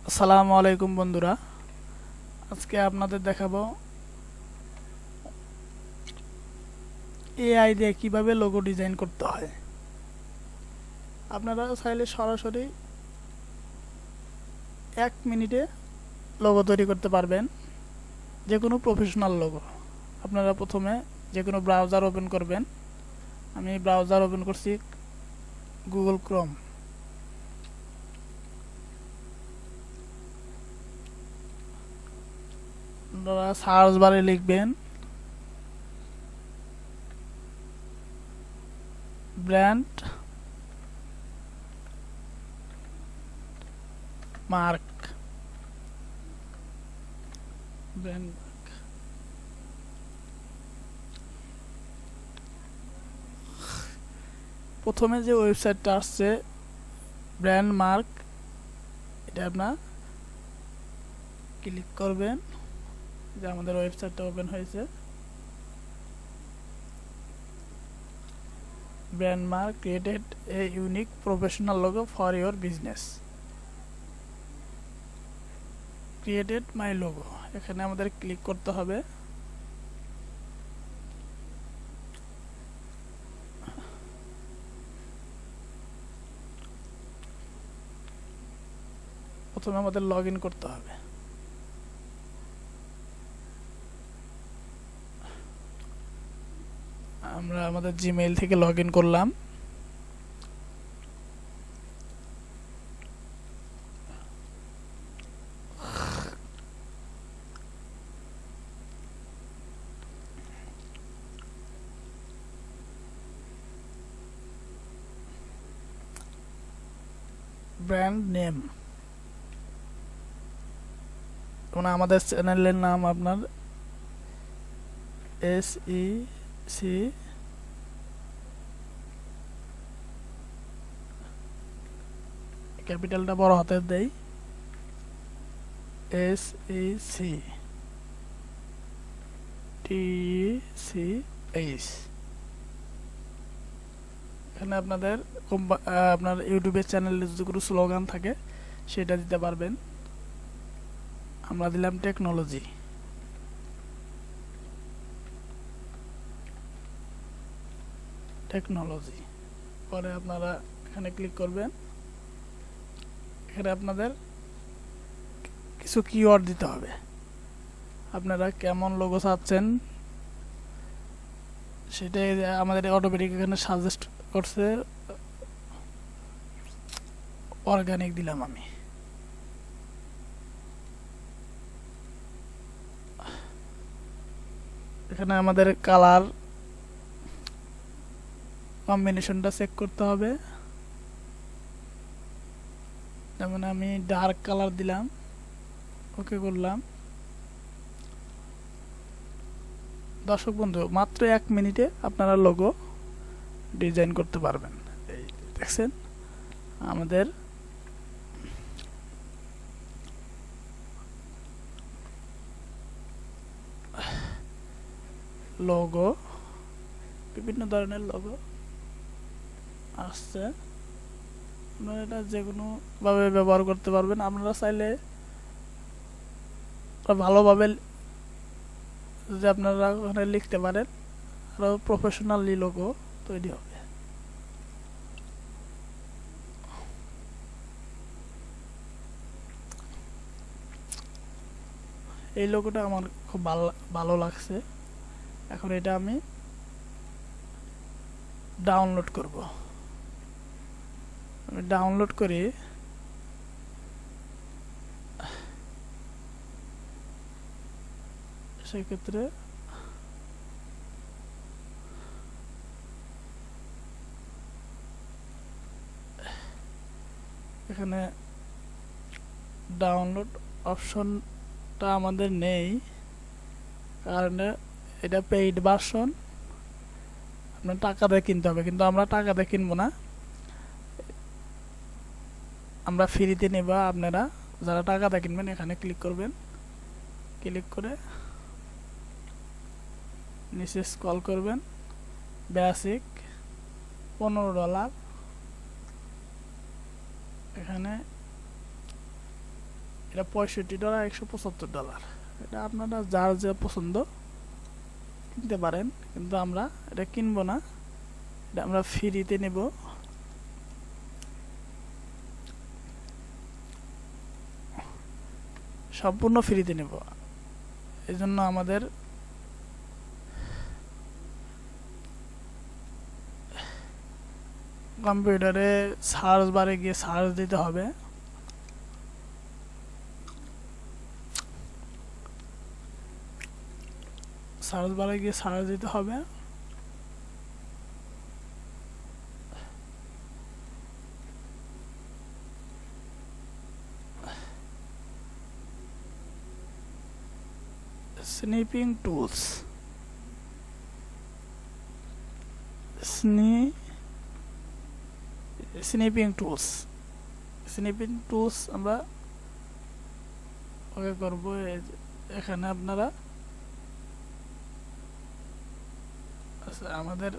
আসসালামু আলাইকুম বন্ধুরা, আজকে আপনাদের দেখাবো এআই দিয়ে কিভাবে লোগো ডিজাইন করতে হয়। আপনারা চাইলে সরাসরি 1 মিনিটে লোগো তৈরি করতে পারবেন, যে কোনো প্রফেশনাল লোগো। আপনারা প্রথমে যে কোনো ব্রাউজার ওপেন করবেন। আমি ব্রাউজার ওপেন করছি গুগল ক্রোম। আপনারা সার্চ বারে লিখবেন ব্র্যান্ড মার্ক। ব্র্যান্ড প্রথমে যে ওয়েবসাইটটা আসছে ব্র্যান্ড মার্ক, এটা আপনার ক্লিক করবেন। যে আমাদের ওয়েবসাইটটা ওপেন হয়েছে। Brand mark created a unique professional logo for your business. Created my logo, এখানে আমাদের ক্লিক করতে হবে। প্রথমে আমাদের লগ ইন করতে হবে। আমরা আমাদের জিমেইল থেকে লগ ইন করলাম। ব্র্যান্ড নেম, মানে আমাদের চ্যানেলের নাম আপনার SEC ক্যাপিটালটা বড় হাতের দেই, SECTECH। এখানে আপনাদের আপনার ইউটিউবের চ্যানেলে যদি কোনো স্লোগান থাকে সেটা দিতে পারবেন। আমরা দিলাম টেকনোলজি। পরে আপনারা এখানে ক্লিক করবেন। এখানে আপনাদের কিছু কিওয়ার্ড দিতে হবে। আপনারা কেমন লোগো চাচ্ছেন সেটাই আমাদের অটোমেটিক এখানে সাজেস্ট করছে। অর্গানিক দিলাম আমি। এখানে আমাদের কালার কম্বিনেশনটা চেক করতে হবে। যেমন আমি ডার্ক কালার দিলাম, ওকে করলাম। দর্শক বন্ধু, মাত্র 1 মিনিটে আপনারা লোগো ডিজাইন করতে পারবেন। এই দেখছেন আমাদের লোগো, বিভিন্ন ধরনের লোগো আসছে। আপনারা এটা যে কোনোভাবে ব্যবহার করতে পারবেন। আপনারা চাইলে ভালোভাবে যদি আপনারা ওখানে লিখতে পারেন, আরও প্রফেশনালি লোগো তৈরি হবে। এই লোগোটা আমার খুব ভালো লাগছে। এখন এটা আমি ডাউনলোড করব। আমি ডাউনলোড করি। সেক্ষেত্রে এখানে ডাউনলোড অপশনটা আমাদের নেই, কারণ এটা পেইড ভার্সন। আপনার টাকা দিয়ে কিনতে হবে, কিন্তু আমরা টাকা দিয়ে কিনবো না, আমরা ফ্রিতে নেব। আপনারা যারা টাকা দিয়ে কিনবেন এখানে ক্লিক করবেন। ক্লিক করে নিচে স্ক্রল করবেন। বেসিক $15। এখানে এটা $65 $175। এটা আপনারা যার যা পছন্দ কিনতে পারেন, কিন্তু আমরা এটা কিনবো না, এটা আমরা ফ্রিতে নেব। সম্পূর্ণ ফ্রিতে নেব। এই জন্য আমাদের কম্পিউটারে সার্চ বারে গিয়ে সার্চ দিতে হবে। সার্চ বারে গিয়ে সার্চ দিতে হবে। স্নিপিং টুলস, স্নিপিং টুলস আমরা ওকে করব। এখানে আপনারা আমাদের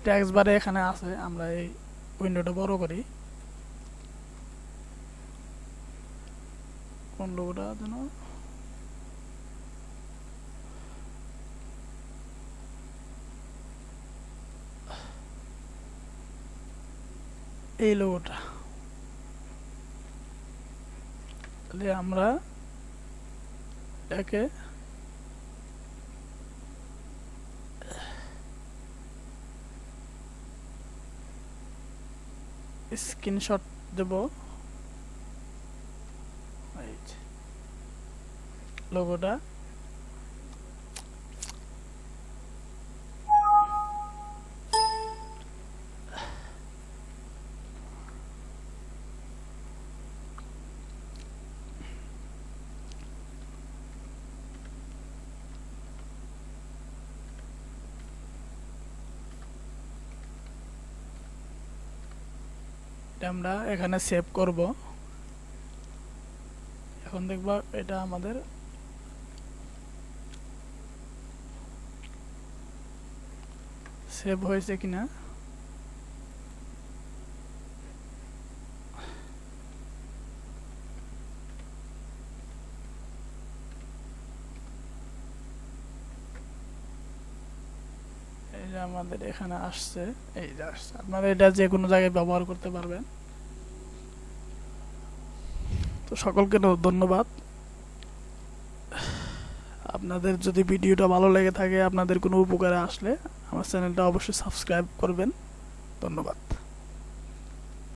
ট্যাক্স বারে এখানে আছে, আমরা এই উইন্ডোটা বড় করি। কোন লোগোটা যেন, এই লোগোটা, তাহলে আমরা একে স্ক্রিনশট দেব। লোগোটা আমরা এখানে সেভ করব। এখন দেখবা এটা আমাদের সেভ হয়েছে কিনা। এই যে আমাদের এখানে আসছে, এই যে আসছে। আপনারা এটা যে কোনো জায়গায় ব্যবহার করতে পারবেন। তো সকলকে ধন্যবাদ। আপনাদের যদি ভিডিওটা ভালো লেগে থাকে, আপনাদের কোনো উপকারে আসলে আমার চ্যানেলটা অবশ্যই সাবস্ক্রাইব করবেন। ধন্যবাদ।